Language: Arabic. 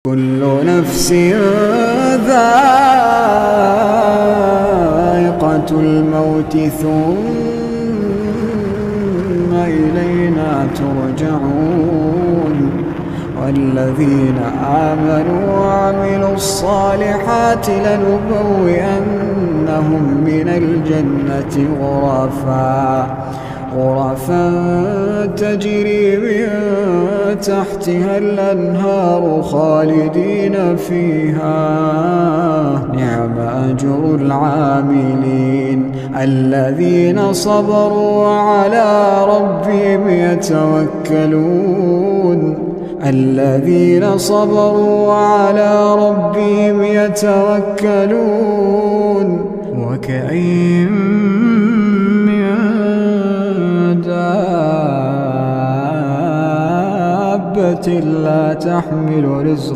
كل نفس ذائقة الموت ثم إلينا ترجعون والذين آمنوا وعملوا الصالحات لنبوئنهم من الجنة غرفا تجري من تحتها الأنهار خالدين فيها نعم أجر العاملين الذين صبروا وعلى ربهم يتوكلون وكأين من دابة لا تحمل رزقها